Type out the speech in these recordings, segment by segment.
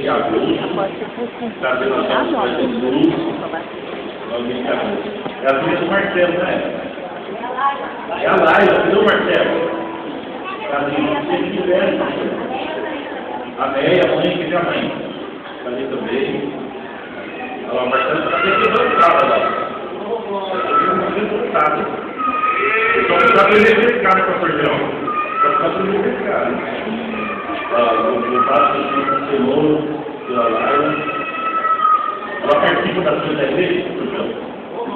de agosto, está tendo a nossa luz, é a filha do Marcelo, né? É a Laila, filha do Marcelo. Se tivesse, a Meia, a mãe, que é a mãe. Está ali também. Olha lá, o Marcelo está quebrando o carro lá. Só que está prejudicado com a Cordão. Só que está prejudicado. O passo do Senhor, da Laila. Ela participa da sua igreja, Cordão.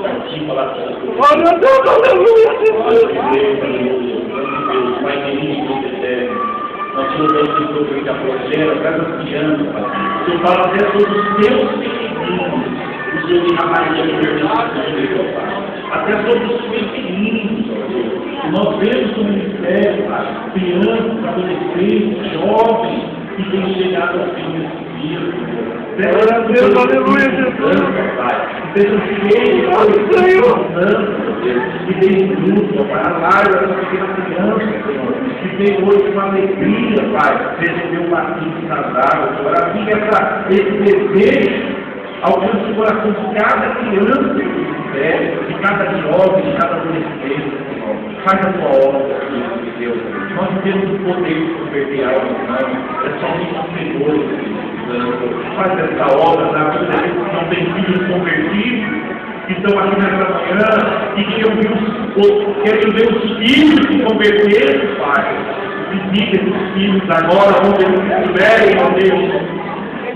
Participa lá da sua igreja. Oh, meu Deus, aleluia! Deus, Pai querido, nós te louvamos pelo que a projeto, cada criança, o Senhor fala até sobre os teus pequeninos, o Senhor de Maria de Deus, até sobre os pequeninos, ó Deus. Nós vemos o ministério, crianças, adolescentes, jovens, que têm chegado ao fim desse dia. Glória a Deus, aleluia, Jesus, Pai. Sejam cheios, Senhor, que tem luto, Pai, a lágrima dessa pequena criança, Senhor, que tem hoje uma alegria, Pai, receber um batismo nas águas, Senhor, assim esse desejo alcance o coração de cada criança de cada jovem, de cada adolescente, Senhor. Faz a tua obra, Deus. Nós não temos o poder de converter a alma, não. É somente o Senhor, Deus. Faz essa obra na vida daqueles que não têm filhos convertidos, que estão aqui nessa manhã e querem ver os filhos se converterem, Pai. Visita esses filhos agora, onde eles estiverem, ó Deus.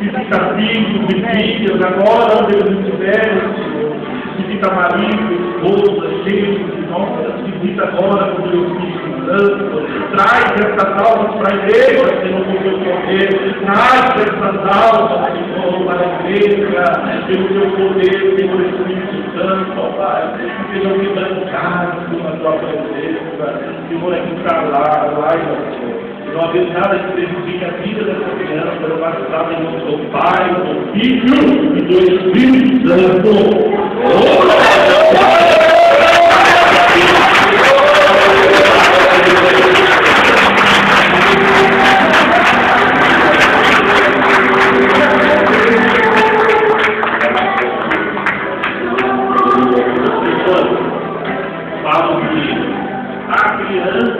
Visita filhos, visitas agora, onde eles estiverem, Senhor. Visita marido, esposa, cheios de nossas, visita agora com o teu Espírito Santo. Traz essas almas para a igreja, Senhor, com o teu poder. Traz essas almas, Senhor, para a igreja, pelo teu poder, pelo Espírito Santo, ó Pai. Que sejam quebrantados na tua presença. Senhor, aqui está lá, Senhor. Não havia nada que prejudique a vida dessa criança, pelo batizado em nome do Pai, do Filho e do Espírito Santo. Falam que a criança,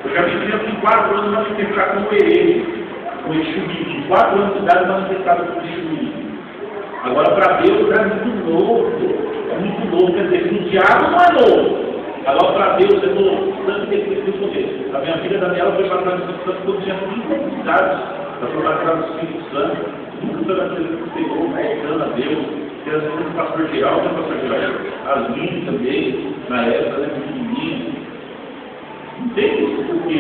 eu já vi criança de 4 anos manifestar como ele, o Exuí, de 4 anos de idade manifestado como Exuí. Agora, para Deus é muito novo, quer dizer, o diabo não é novo. Agora, para Deus é novo, tanto que ele tem poder. A minha filha Daniela foi batizada no Espírito Santo quando tinha 5 anos de idade, ela foi batizada no Espírito Santo, nunca foi naquele que pegou, carregando a Deus, que às vezes o pastor geral, né, pastor geral, as minhas também, na época, né, pequenininha. Não tem isso porque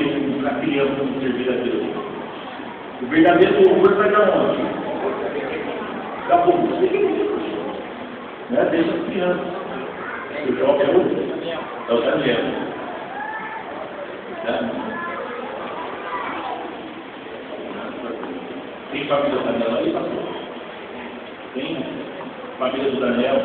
a criança não servir a Deus. O verdadeiro louvor vai dar onde? Da boca. Né? Deixa as crianças. O jovem é o Daniel. Né? Tem família do Daniel aí, pastor? Tem família do Daniel?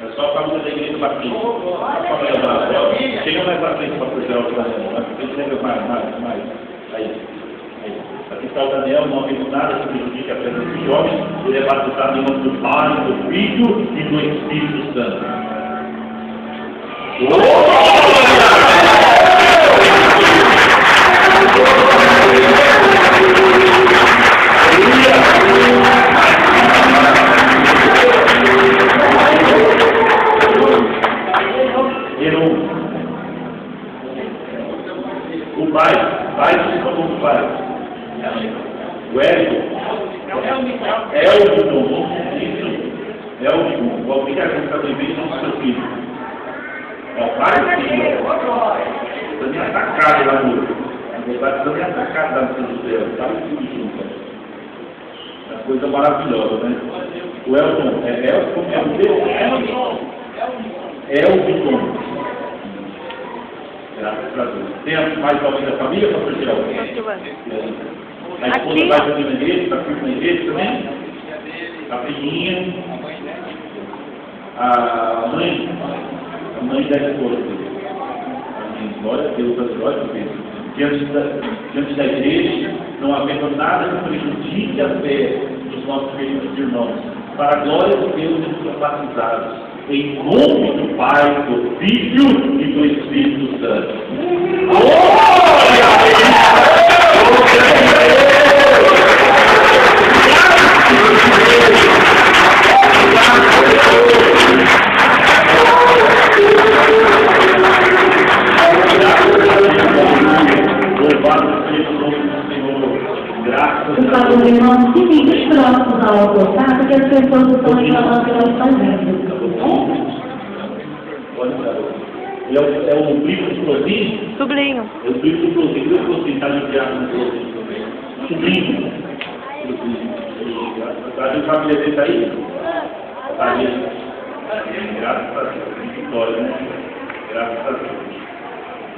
É só a família da igreja do Batista. A família da Daniel. Chega mais para frente para procurar o Daniel. Chega mais. Aí. Aqui está o Daniel, não tem nada que prejudique a presença de jovens. Ele é batizado em nome do Pai, do Filho e do Espírito Santo. O pai se chamou o pai. O Hélio. Elton. O alguém que a gente está vivendo no seu filho. É o pai e filho. Está me atacado lá no. Está me atacado lá no São José. Está tudo junto. É uma coisa maravilhosa, né? O Elton. É Elton? É o teu? Elton. Graças a Deus. Tem mais alguém da família, pastor Geraldo? A esposa vai fazer na igreja, está firme na igreja também? A filhinha, a mãe da esposa. Amém. Glória a Deus, glória a Deus. Diante da igreja, não havendo nada que prejudique a fé dos nossos queridos irmãos, para a glória de Deus e dos batizados, em nome do Pai, do Filho e do Espírito Santo. Glória a Por favor, irmãos, fiquem bem próximos ao altar, porque as pessoas estão reclamando que não estão vendo. É um livro explosivo? Sublinho. É um livro explosivo. Eu vou tentar ligar no sublinho. A família dele está aí? Está aí. Graças a Deus. Vitória, né? Graças a Deus.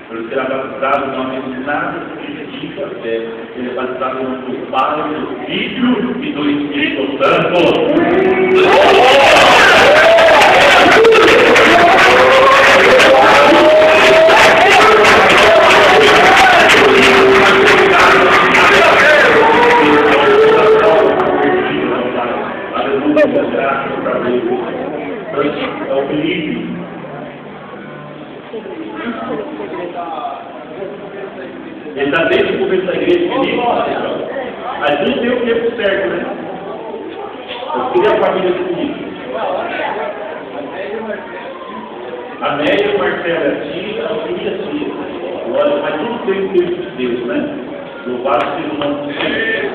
Por ser batizado não é nada que significa fé. Ele é batizado no nome do Pai, do Filho e do Espírito Santo. Aleluia, graças a Deus. É o Felipe. Ele está desde o começo da igreja Felipe. Mas não tem o tempo certo, né? Eu queria a família do Felipe. A Média, o Marcelo, a tia, a filha e a tia. Olha, mas tudo tem o tempo de Deus, né? Louvado seja o nome do Senhor.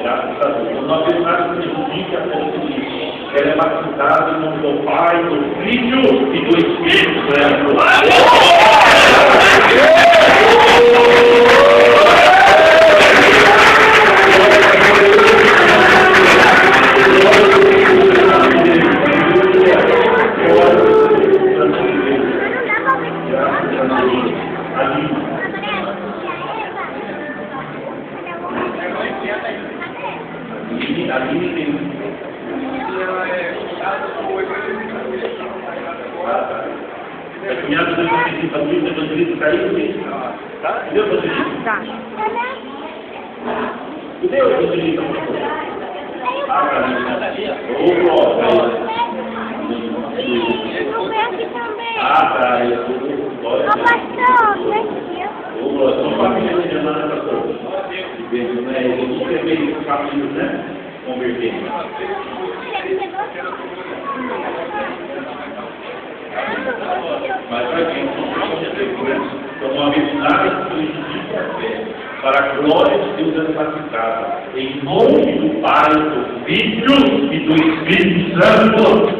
Graças a Deus. Nós temos nada que prejudique a fé do Felipe. Ela é batizada em nome do Pai, do Filho e do Espírito Santo. A cunhada do evangelista caiu, tá? Cadê o evangelista? Tá. Cadê o evangelista? Ah, tá. Ô, glória. Não vem aqui também. Ah, tá. Ô, pastor, vem aqui. Ô, glória. São famílias de Jesus, né, pastor? A gente quer ver famílias, né? Convertendo. Mas para quem então, uma vez nada que prejudique a fé, para a glória de Deus é batizada, em nome do Pai, do Filho e do Espírito Santo.